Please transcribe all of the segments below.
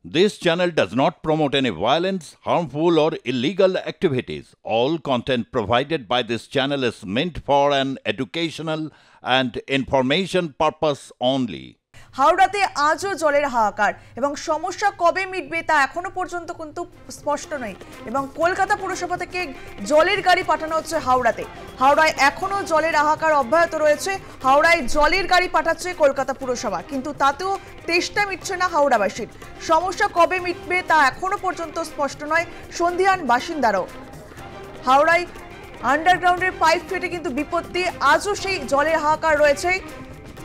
This channel does not promote any violence, harmful, or illegal activities. All content provided by this channel is meant for an educational and information purpose only. হাওড়াতে আজও জলের হাহাকার এবং সমস্যা কবে মিটবে তা এখনো পর্যন্ত কিন্তু স্পষ্ট নয় এবং কলকাতা পুরসভা থেকে জলের গাড়ি পাঠানো হচ্ছে হাওড়াতে। হাওড়ায় এখনো জলের হাহাকার অব্যাহত রয়েছে। হাওড়ায় জলের গাড়ি পাঠাচ্ছে কলকাতা পুরসভা, কিন্তু তাতেও তেষ্টা মিটছে না হাওড়াবাসীর। সমস্যা কবে মিটবে তা এখনো পর্যন্ত স্পষ্ট নয় সন্ধিহান বাসিন্দারাও। হাওড়ায় আন্ডারগ্রাউন্ডের পাইপ ফেটে কিন্তু বিপত্তি, আজও সেই জলের হাহাকার রয়েছে।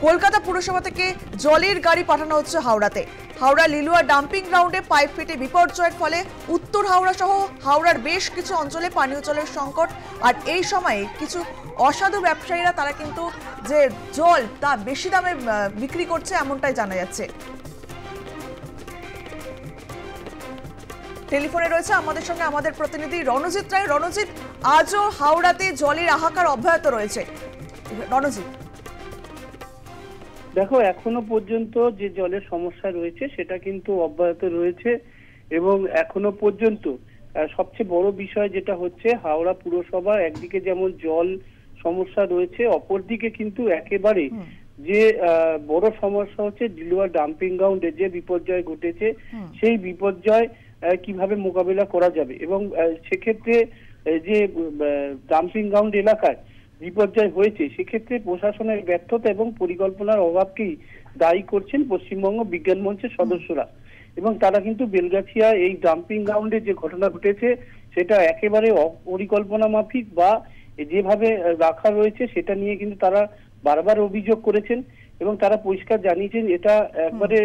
কলকাতা পুরসভা থেকে জলের গাড়ি পাঠানো হচ্ছে হাওড়াতে। হাওড়া লিলুয়া ডাম্পিং গ্রাউন্ডে পাইপ ফেটে বিপর্যয়ের ফলে উত্তর হাওড়া সহ হাওড়ার বেশ কিছু অঞ্চলে পানীয় জলের সংকট। আর এই সময়ে কিছু অসাধু ব্যবসায়ীরা তারা কিন্তু যে জল তা বেশি দামে বিক্রি করছে এমনটাই জানা যাচ্ছে। টেলিফোনে রয়েছে আমাদের সঙ্গে আমাদের প্রতিনিধি রণজিৎ রায়। রণজিৎ, আজও হাওড়াতে জলের হাহাকার অব্যাহত রয়েছে। রণজিৎ, দেখো, এখনো পর্যন্ত যে জলের সমস্যা রয়েছে সেটা কিন্তু অব্যাহত রয়েছে এবং এখনো পর্যন্ত সবচেয়ে বড় বিষয় যেটা হচ্ছে হাওড়া পুরসভা একদিকে যেমন জল সমস্যা রয়েছে, অপরদিকে কিন্তু একেবারে যে বড় সমস্যা হচ্ছে লিলুয়া ডাম্পিং গ্রাউন্ডে যে বিপর্যয় ঘটেছে সেই বিপর্যয় কিভাবে মোকাবিলা করা যাবে এবং সেক্ষেত্রে যে ডাম্পিং গ্রাউন্ড এলাকায় বিপর্যয় হয়েছে সেক্ষেত্রে প্রশাসনের ব্যর্থতা এবং পরিকল্পনার অভাবকেই দায়ী করছেন পশ্চিমবঙ্গ বিজ্ঞান মঞ্চের সদস্যরা। এবং তারা কিন্তু বেলগাছিয়া এই ডাম্পিং গ্রাউন্ডে যে ঘটনা ঘটেছে সেটা একেবারে অপরিকল্পনা মাফিক বা যেভাবে রাখা রয়েছে সেটা নিয়ে কিন্তু তারা বারবার অভিযোগ করেছেন এবং তারা পরিষ্কার জানিয়েছেন এটা একবারে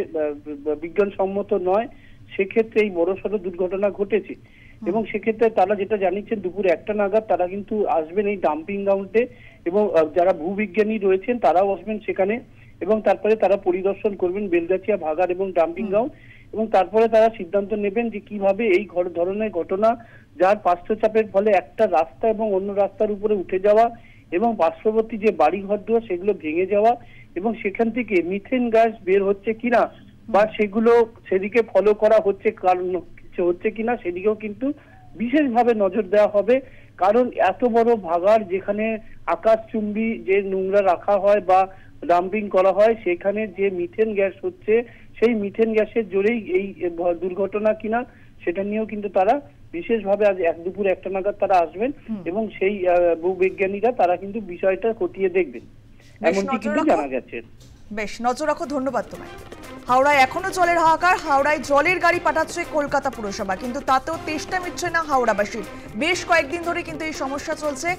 বিজ্ঞানসম্মত নয়। সেক্ষেত্রে এই বড়সড় দুর্ঘটনা ঘটেছে এবং সেক্ষেত্রে তারা যেটা জানিয়েছেন দুপুর 1টা নাগাদ তারা কিন্তু আসবেন এই ডাম্পিং গ্রাউন্ডে এবং যারা ভূবিজ্ঞানী রয়েছেন তারাও আসবেন সেখানে এবং তারপরে তারা পরিদর্শন করবেন বেলগাছিয়া ভাগাড় এবং ডাম্পিং গ্রাউন্ড এবং তারপরে তারা সিদ্ধান্ত নেবেন যে কিভাবে এই ধরনের ঘটনা যার পার্শ্বচাপের ফলে একটা রাস্তা এবং অন্য রাস্তার উপরে উঠে যাওয়া এবং পার্শ্ববর্তী যে বাড়িঘর দুয়ার সেগুলো ভেঙে যাওয়া এবং সেখান থেকে মিথেন গ্যাস বের হচ্ছে কিনা বা সেগুলো সেদিকে ফলো করা হচ্ছে কারণ হচ্ছে কিনা সেদিকেও কিন্তু বিশেষভাবে নজর দেওয়া হবে। কারণ এত বড় ভাগাড় যেখানে আকাশচুম্বী যে নোংরা রাখা হয় বা ডাম্পিং করা হয় সেখানে যে মিথেন গ্যাস হচ্ছে সেই মিথেন গ্যাসের জোরেই এই দুর্ঘটনা কিনা সেটা নিয়েও কিন্তু তারা বিশেষভাবে আজ দুপুর 1টা নাগাদ তারা আসবেন এবং সেই ভূবিজ্ঞানীরা তারা কিন্তু বিষয়টা খতিয়ে দেখবেন এমনটি কিন্তু জানা গেছে। বেশ, নজর রাখো। ধন্যবাদ তোমায়। হাওড়ায় এখনো জলের হাহাকার। হাওড়ায় জলের গাড়ি পাঠাচ্ছে কলকাতা পুরসভা, কিন্তু তাতেও তেষ্টা মিটছে না হাওড়াবাসীর। বেশ কয়েকদিন ধরে কিন্তু এই সমস্যা চলছে।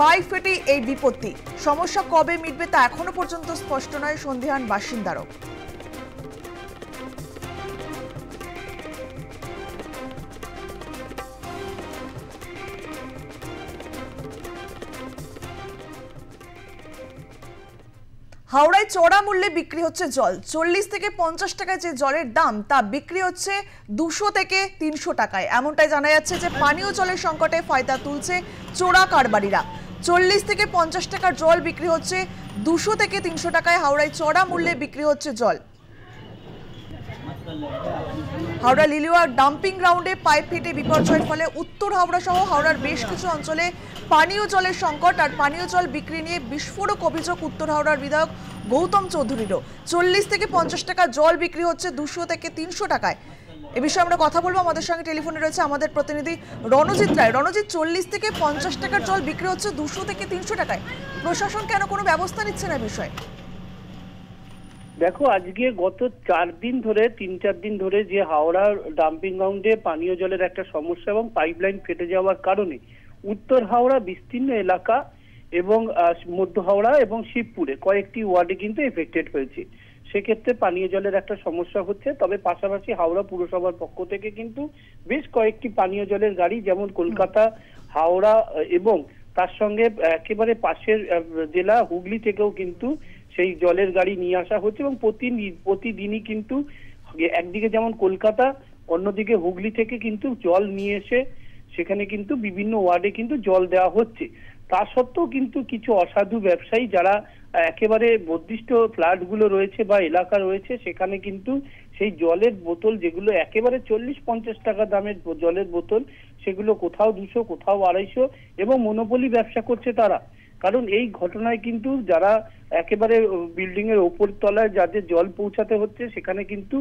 পাইপ ফেটে এই বিপত্তি, সমস্যা কবে মিটবে তা এখনো পর্যন্ত স্পষ্ট নয় সন্ধিহান বাসিন্দারও। হাওড়ায় চড়া মূল্যে বিক্রি হচ্ছে জল। 40 থেকে 50 টাকায় যে জলের দাম তা বিক্রি হচ্ছে 200 থেকে 300 টাকায়। এমনটাই জানা যাচ্ছে যে পানীয় জলের সংকটে ফায়দা তুলছে চোরা কারবারিরা। 40 থেকে 50 টাকার জল বিক্রি হচ্ছে 200 থেকে 300 টাকায়। হাওড়ায় চড়া মূল্যে বিক্রি হচ্ছে জল। হাওড়া লিলুয়া ডাম্পিং গ্রাউন্ডে পাইপ ফেটে বিপর্যয়ের ফলে উত্তর হাওড়া সহ হাওড়ার বেশ কিছু অঞ্চলে পানীয় জলের সংকট। আর পানীয় জল বিক্রি নিয়ে বিস্ফোরক অভিযোগ উত্তর হাওড়ার বিধায়ক গৌতম চৌধুরীরও। 40 থেকে 50 টাকা জল বিক্রি হচ্ছে 200 থেকে 300 টাকায়। এ বিষয়ে আমরা কথা বলবো। আমাদের সঙ্গে টেলিফোনে রয়েছে আমাদের প্রতিনিধি রণজিৎ রায়। রণজিৎ, 40 থেকে 50 টাকার জল বিক্রি হচ্ছে 200 থেকে 300 টাকায়। প্রশাসন কেন কোনো ব্যবস্থা নিচ্ছে না বিষয়ে? দেখো, আজকে গত 4 দিন ধরে 3-4 দিন ধরে যে হাওড়ার ডাম্পিং গ্রাউন্ডে পানীয় জলের একটা সমস্যা এবং পাইপলাইন ফেটে যাওয়ার কারণে উত্তর হাওড়া বিস্তীর্ণ এলাকা এবং মধ্য হাওড়া এবং শিবপুরে কয়েকটি ওয়ার্ডে কিন্তু এফেক্টেড হয়েছে। সেক্ষেত্রে পানীয় জলের একটা সমস্যা হচ্ছে। তবে পাশাপাশি হাওড়া পুরসভার পক্ষ থেকে কিন্তু বেশ কয়েকটি পানীয় জলের গাড়ি যেমন কলকাতা, হাওড়া এবং তার সঙ্গে একেবারে পাশের জেলা হুগলি থেকেও কিন্তু সেই জলের গাড়ি নিয়ে আসা হচ্ছে এবং প্রতিদিনই কিন্তু একদিকে যেমন কলকাতা অন্যদিকে হুগলি থেকে কিন্তু জল নিয়ে এসে সেখানে কিন্তু বিভিন্ন ওয়ার্ডে কিন্তু জল দেওয়া হচ্ছে। তা সত্ত্বেও কিন্তু কিছু অসাধু ব্যবসায়ী যারা একেবারে বর্ধিষ্ঠ ফ্ল্যাটগুলো রয়েছে বা এলাকা রয়েছে সেখানে কিন্তু সেই জলের বোতল যেগুলো একেবারে 40-50 টাকা দামের জলের বোতল, সেগুলো কোথাও 200, কোথাও 250, এবং মনোপলি ব্যবসা করছে তারা। কারণ এই ঘটনায় কিন্তু যারা একেবারে বিল্ডিং এর ওপর তলায় যাদের জল পৌঁছাতে হচ্ছে, সেখানে কিন্তু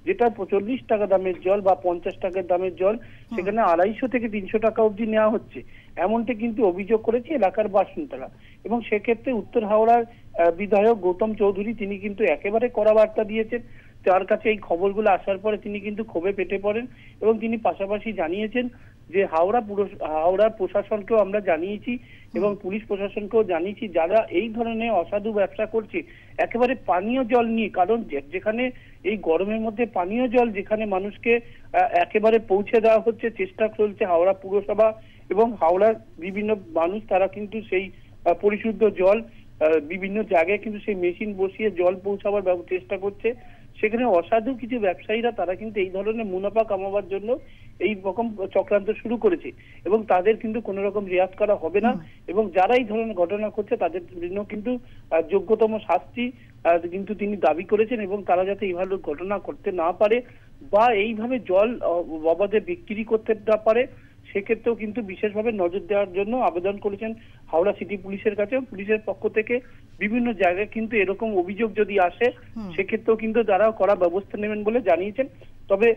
যেটা 40 টাকা দামের জল বা 50 টাকার দামের জল, সেখানে 250 থেকে 300 টাকা অবধি নেওয়া হচ্ছে, এমনটা কিন্তু অভিযোগ করেছে এলাকার বাসিন্দারা। এবং সেক্ষেত্রে উত্তর হাওড়ার বিধায়ক গৌতম চৌধুরী তিনি কিন্তু একেবারে কড়া বার্তা দিয়েছেন। তার কাছে এই খবরগুলো আসার পরে তিনি কিন্তু ক্ষোভে ফেটে পড়েন এবং তিনি পাশাপাশি জানিয়েছেন যে হাওড়া প্রশাসনকেও আমরা জানিয়েছি এবং পুলিশ প্রশাসনকেও জানিয়েছি, যারা এই ধরনের অসাধু ব্যবসা করছে একেবারে পানীয় জল নিয়ে, কারণ যেখানে এই গরমের মধ্যে পানীয় জল যেখানে মানুষকে একেবারে পৌঁছে দেওয়া হচ্ছে, চেষ্টা চলছে হাওড়া পুরসভা এবং হাওড়ার বিভিন্ন মানুষ, তারা কিন্তু সেই পরিশুদ্ধ জল বিভিন্ন জায়গায় কিন্তু সেই মেশিন বসিয়ে জল পৌঁছাবার চেষ্টা করছে। সেখানে অসাধু কিছু ব্যবসায়ীরা তারা কিন্তু এই ধরনের মুনাফা কামাবার জন্য এই রকম চক্রান্ত শুরু করেছে এবং তাদের কিন্তু কোনো রকম রেয়াত করা হবে না এবং যারা এই ধরনের ঘটনা করছে তাদের জন্য কিন্তু যোগ্যতম শাস্তি কিন্তু তিনি দাবি করেছেন এবং তারা যাতে এইভাবে ঘটনা করতে না পারে বা এইভাবে জল অবাধে বিক্রি করতে না পারে, সেক্ষেত্রেও কিন্তু বিশেষভাবে নজর দেওয়ার জন্য আবেদন করেছেন হাওড়া সিটি পুলিশের কাছে। পুলিশের পক্ষ থেকে বিভিন্ন জায়গায় কিন্তু এরকম অভিযোগ যদি আসে, সেক্ষেত্রেও কিন্তু তারা কড়া ব্যবস্থা নেবেন বলে জানিয়েছেন। তবে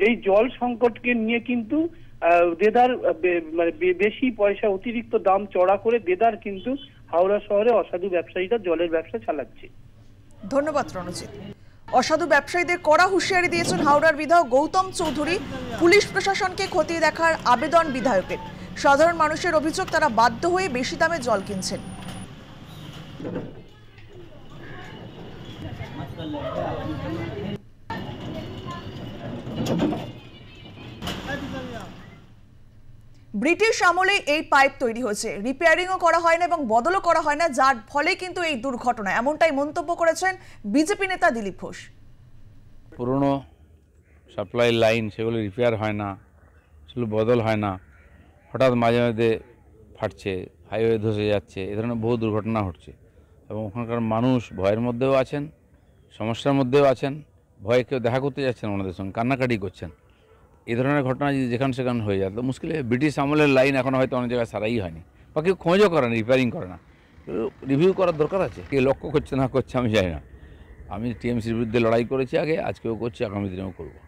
এই জল সংকটকে নিয়ে কিন্তু দেদার মানে বেশি পয়সা অতিরিক্ত দাম চড়া করে দেদার কিন্তু হাওড়া শহরে অসাধু ব্যবসায়ীরা জলের ব্যবসা চালাচ্ছে। ধন্যবাদ রণজিৎ। অসাধু ব্যবসায়ীদের কড়া হুঁশিয়ারি দিয়েছেন হাওড়ার বিধায়ক গৌতম চৌধুরী। পুলিশ প্রশাসনকে খতিয়ে দেখার আবেদন বিধায়কের। সাধারণ মানুষের অভিযোগ তারা বাধ্য হয়ে বেশি দামে জল কিনছেন। ব্রিটিশ আমলে এই পাইপ তৈরি হয়েছে, রিপেয়ারিংও করা হয় না এবং বদলও করা হয় না, যার ফলে কিন্তু এই দুর্ঘটনা, এমনটাই মন্তব্য করেছেন বিজেপি নেতা দিলীপ ঘোষ। পুরনো সাপ্লাই লাইন সেগুলো রিপেয়ার হয় না, সেগুলো বদল হয় না, হঠাৎ মাঝে মাঝে ফাটছে, হাইওয়ে ধসে যাচ্ছে, এ ধরনের বহু দুর্ঘটনা ঘটছে এবং ওখানকার মানুষ ভয়ের মধ্যেও আছেন, সমস্যার মধ্যেও আছেন, ভয়ে কেউ দেখা করতে যাচ্ছেন ওনাদের সঙ্গে, কান্নাকাটি করছেন। এই ধরনের ঘটনা যদি যেখানে সেখানে হয়ে যায় তো মুশকিল। ব্রিটিশ আমলের লাইন এখন হয়তো অনেক জায়গায় সারাই হয়নি বা কেউ খোঁজও করে না, রিপেয়ারিং করে না, রিভিউ করার দরকার আছে। কে লক্ষ্য করছে না করছে আমি জানি না। আমি টিএমসির বিরুদ্ধে লড়াই করেছি আগে, আজকেও করছি, আগামী দিনেও করবো।